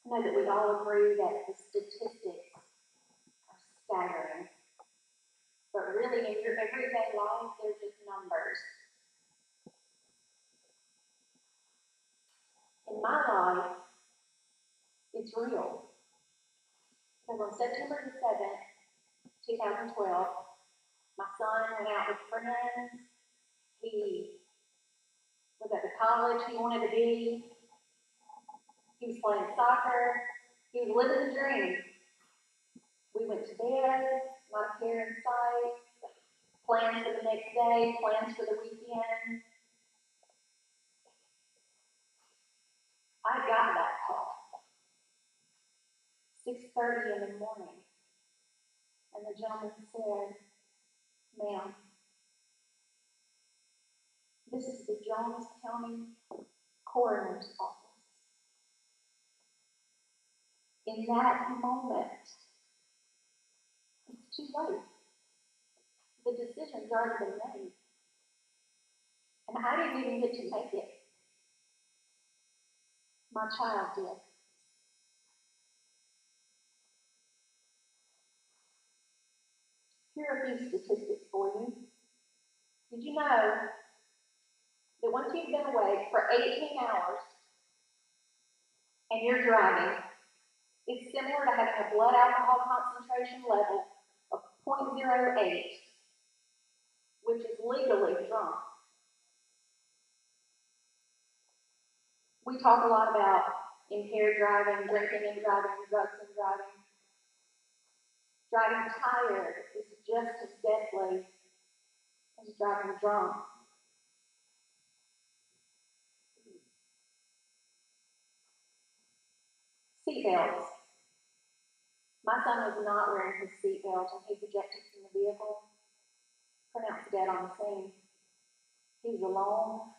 I know that we all agree that the statistics are staggering, but really in your everyday life, they're just numbers. In my life, it's real. Because on September the 7th, 2012, my son went out with friends. He was at the college he wanted to be. He was playing soccer. He was living the dream. We went to bed, not a care in sight, plans for the next day, plans for the weekend. I got that call, 6:30 in the morning, and the gentleman said, "Ma'am, this is the Jones County Coroner's Office." In that moment, it's too late. The decision's already been made. And I didn't even get to make it. My child did. Here are a few statistics for you. Did you know that once you've been awake for 18 hours and you're driving, it's similar to having a blood alcohol concentration level of 0.08, which is legally drunk. We talk a lot about impaired driving, drinking and driving, drugs and driving. Driving tired is just as deadly as driving drunk. Seatbelts. My son was not wearing his seatbelt and he was ejected from the vehicle, pronounced dead on the scene. He was alone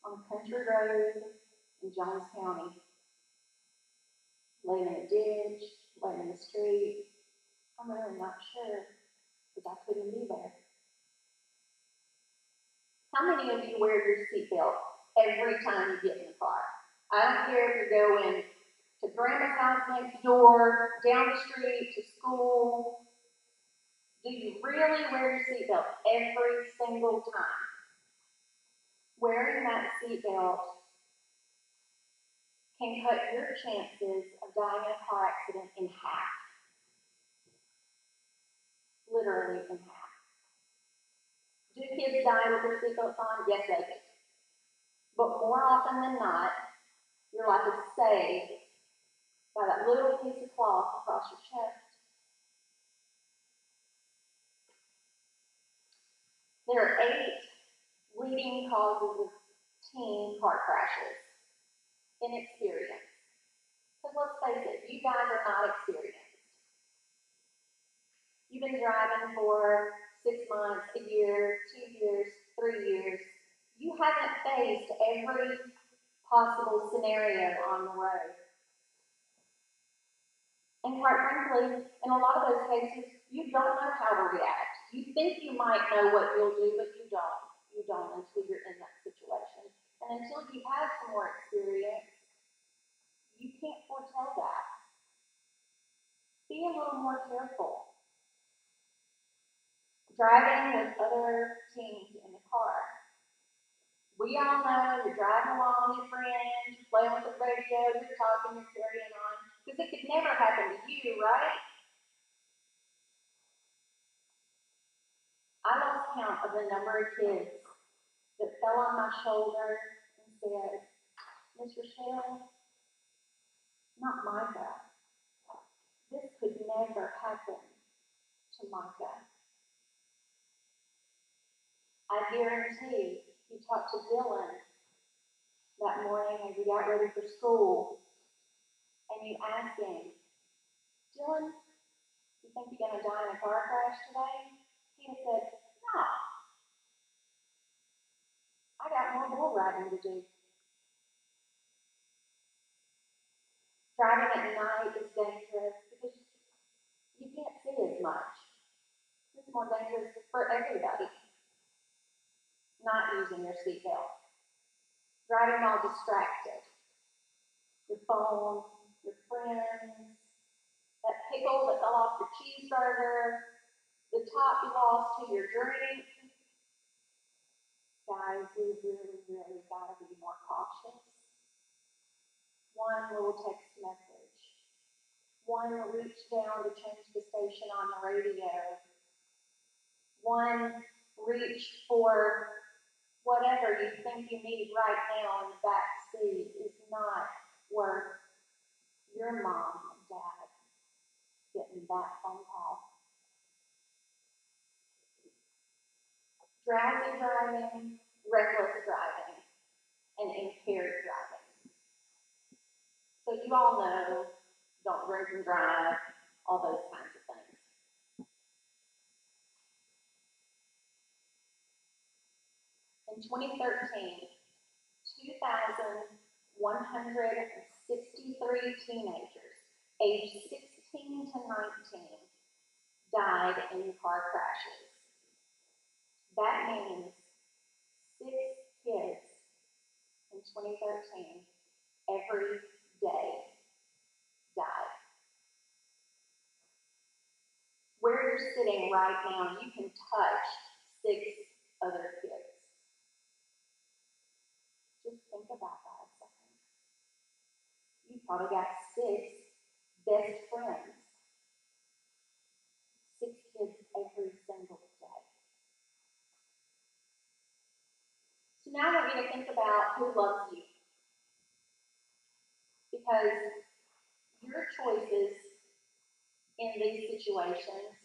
on a country road in Jones County, laying in a ditch, laying in the street. I'm really not sure, because I couldn't be there. How many of you wear your seatbelt every time you get in the car? I don't care if you're going to grandma's house next door, down the street, to school. Do you really wear your seatbelt every single time? Wearing that seatbelt can cut your chances of dying in a car accident in half. Literally in half. Do kids die with their seatbelts on? Yes, they do. But more often than not, your life is saved by that little piece of cloth across your chest. There are 8 leading causes of teen car crashes. Inexperience. Because let's face it, you guys are not experienced. You've been driving for 6 months, a year, 2 years, 3 years. You haven't faced every possible scenario on the road. And quite frankly, in a lot of those cases, you don't know how to react. You think you might know what you'll do, but you don't. You don't until you're in that situation. And until you have some more experience, you can't foretell that. Be a little more careful. Driving with other teens in the car. We all know you're driving along with friends, you're playing with the radio, you're talking, you're carrying on, because it could never happen to you, right? I lost count of the number of kids that fell on my shoulder and said, "Miss ReCheal, not Micah. This could never happen to Micah." I guarantee you talked to Dylan that morning as he got ready for school, and you asked him, "Dylan, you think you're going to die in a car crash today?" He said, "No. I got more bull riding to do." Driving at night is dangerous because you can't see as much. It's more dangerous for everybody. Not using your seatbelt. Driving while distracted. Your phone, your friends, that pickle that fell off your cheeseburger, the top you lost to your drink. Guys, we really, really got to be more cautious. One little text message, one reach down to change the station on the radio, one reach for whatever you think you need right now in the back seat is not worth your mom and dad getting that phone call. Drowsy driving, reckless driving, and impaired driving. So you all know, don't drink and drive, all those kinds of things. In 2013, 2,163 teenagers aged 16 to 19 died in car crashes. That means 6 kids in 2013 every day died. Where you're sitting right now, you can touch 6 other kids. Just think about that a second. You probably got 6 best friends. 6 kids every single day. So now I want you to think about who loves you. Because your choices in these situations,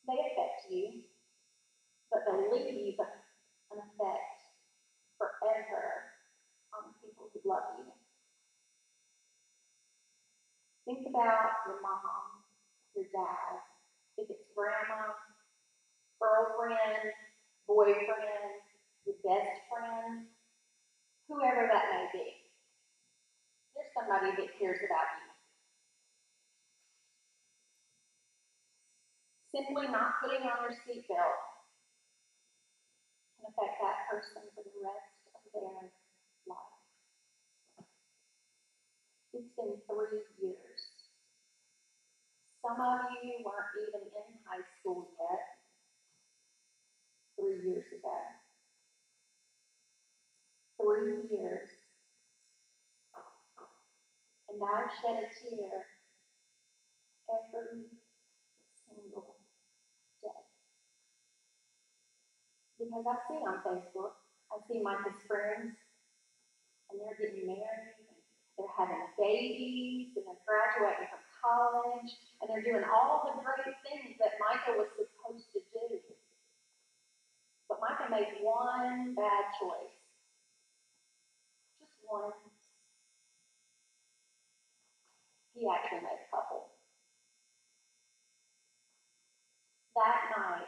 they affect you, but they leave an effect forever on the people who love you. Think about your mom, your dad, if it's grandma, girlfriend, boyfriend, your best friend, whoever that may be. There's somebody that cares about you. Simply not putting on your seatbelt can affect that person for the rest of their life. It's been 3 years. Some of you weren't even in high school yet 3 years ago. 3 years. And I've shed a tear every single day. Because I see on Facebook, I see Micah's friends, and they're getting married, and they're having babies, and they're graduating from college, and they're doing all the great things that Micah was supposed to do. But Micah made one bad choice. Just one. He actually made a couple. That night,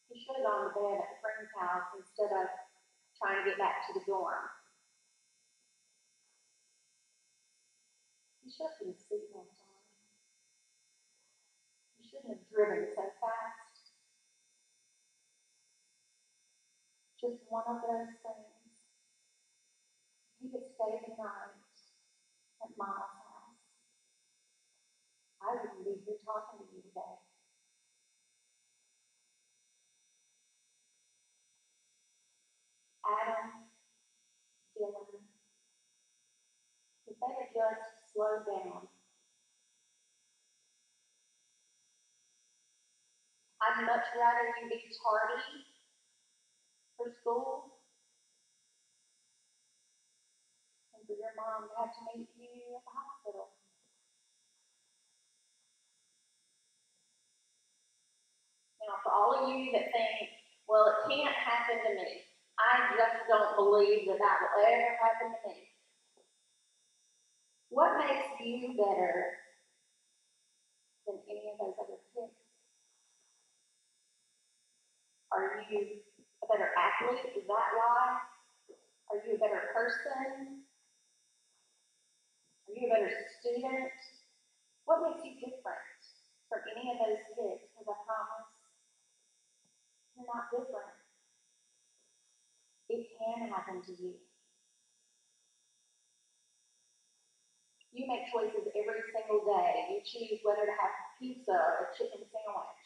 he should have gone to bed at a friend's house instead of trying to get back to the dorm. He should have been seatbelt on. He shouldn't have driven so fast. Just one of those things. He could stay the night at Mom's house. I wouldn't be here talking to you today. Adam, Dylan, if they had just slowed down, I'd much rather you be tardy for school than for your mom to have to meet you at the hospital. Now, for all of you that think, well, it can't happen to me, I just don't believe that that will ever happen to me. What makes you better than any of those other kids? Are you a better athlete? Is that why? Are you a better person? Are you a better student? What makes you different from any of those kids? Because I promise, you're not different. It can happen to you. choices every single day. You choose whether to have pizza or a chicken sandwich.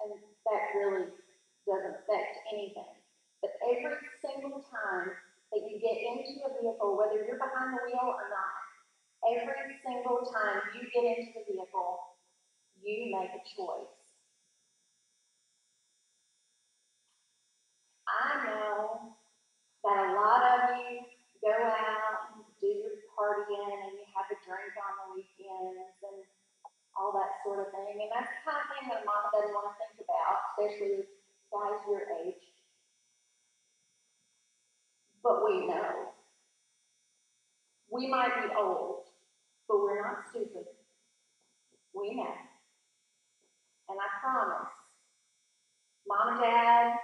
And that really doesn't affect anything. But every single time that you get into a vehicle, whether you're behind the wheel or not, every single time you get into the vehicle, you make a choice. I know that a lot of you go out and do your partying and you have a drink on the weekends and all that sort of thing. And that's the kind of thing that mama doesn't want to think about, especially with guys your age. But we know. We might be old, but we're not stupid. We know. And I promise, mom and dad,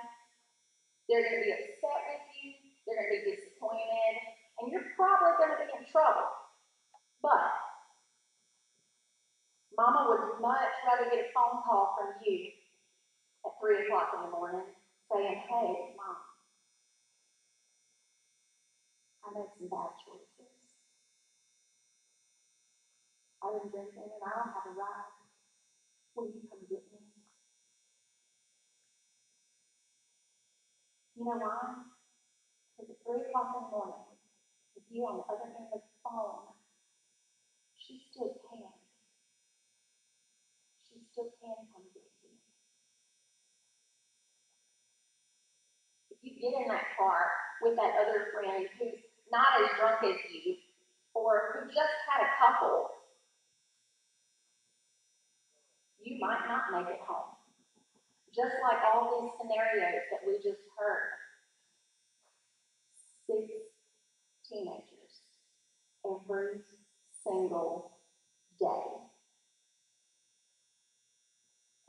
they're going to be upset with you. They're going to be disappointed. And you're probably going to be in trouble. But mama would much rather get a phone call from you at 3 o'clock in the morning saying, hey, Mom, I made some bad choices. I've been drinking and I don't have a ride. Will you come get me? You know why? Because at 3 o'clock in the morning, with you on the other end of the phone, she still can. She still can come get you. If you get in that car with that other friend who's not as drunk as you, or who just had a couple, you might not make it home. Just like all these scenarios that we just heard. 6 teenagers every single day.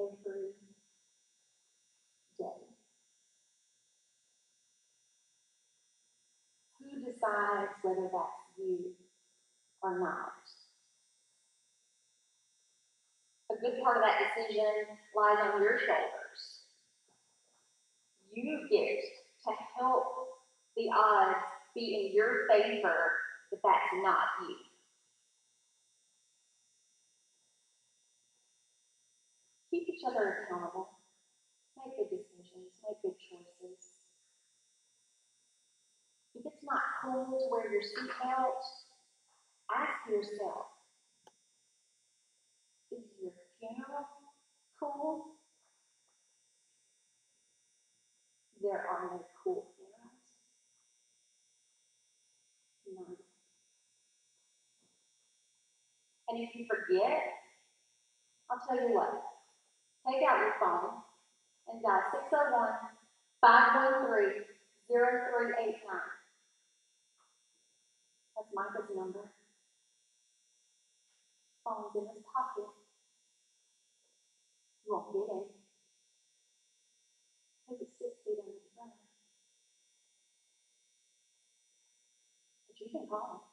Every day. Who decides whether that's you or not? A good part of that decision lies on your shoulders. You get to help the odds be in your favor that that's not you. Keep each other accountable. Make good decisions. Make good choices. If it's not cool to wear your seatbelt, ask yourself, is your funeral cool? There are no cool funerals. None. And if you forget, I'll tell you what. Take out your phone and dial 601-513-0389. That's Micah's number. Phone's in his pocket. You won't get it. Maybe 6 feet under the ground. But you can call him.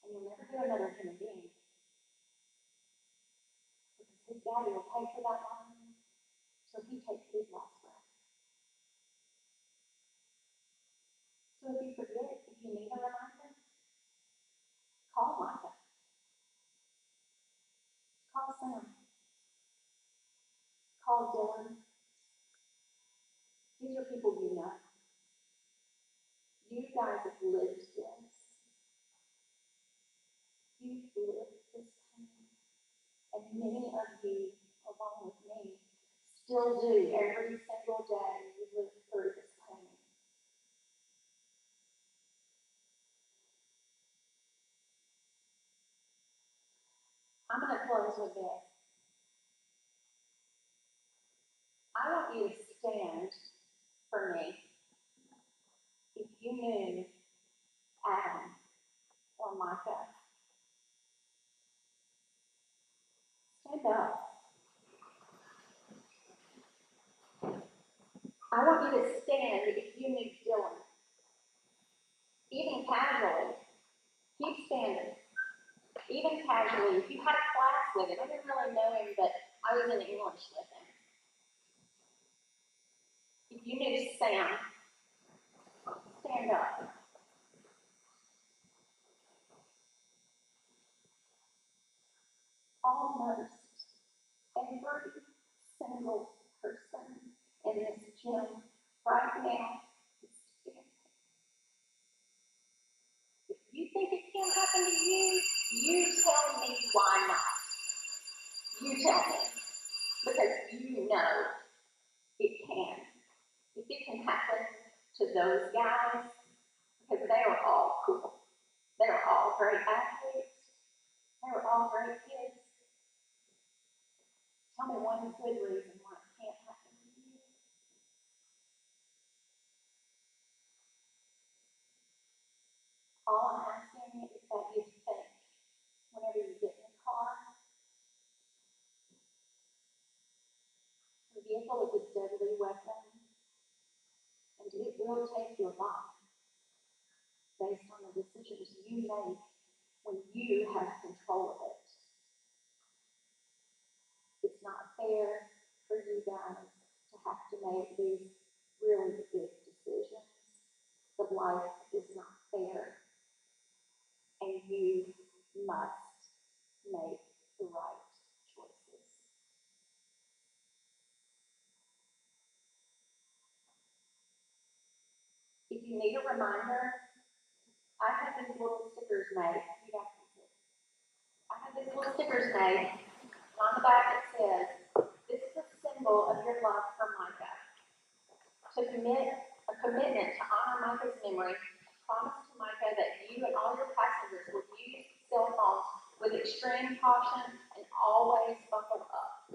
And you'll never hear another human being. Because his daddy will pay for that line so he takes his last breath. So if you forget, if you need a reminder, call Micah. Call Sam. Call Dylan. These are people you know. You guys have lived this. You've lived this pain. And many of you, along with me, still do every single day you live through this pain. I'm going to close with this. I want you to stand for me if you knew Adam or Micah. Stand up. I want you to stand if you knew Dylan. Even casually. Keep standing. Even casually. If you had a class with him, I didn't really know him, but I was in English with him. If you knew Sam, stand up. almost every single person in this gym right now is standing. If you think it can't happen to you, you tell me why not. You tell me. Because you know it can. If it can happen to those guys, because they are all cool. They are all great athletes. They were all great kids. Tell me one good reason why it can't happen to you. All I'm asking is that you think, whenever you get in the car, the vehicle is a deadly weapon, and it will take your life based on the decisions you make when you have control of it. It's not fair for you guys to have to make these really big decisions. The life is not fair, and you must make the right choices. If you need a reminder, I have these little stickers made. You guys can see. I have these little stickers made. On the back it says, "This is a symbol of your love for Micah. To commit a commitment to honor Micah's memory, promise to Micah that you and all your passengers will use cell phones with extreme caution and always buckle up."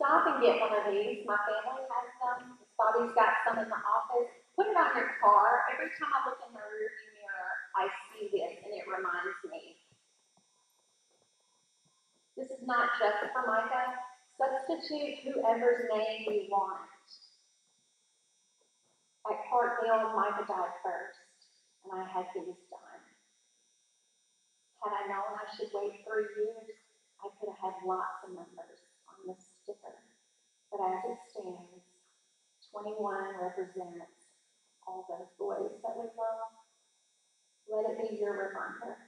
Stop and get one of these. My family has them. Bobby's got some in the office. Put it on your car. Every time I look in my rearview mirror, I see this and it reminds me. This is not just for Micah. Substitute whoever's name you want. At Parkdale, Micah died first, and I had these done. Had I known I should wait 3 years, I could have had lots of numbers on this sticker. But as it stands, 21 represents all those boys that we love. Let it be your reminder.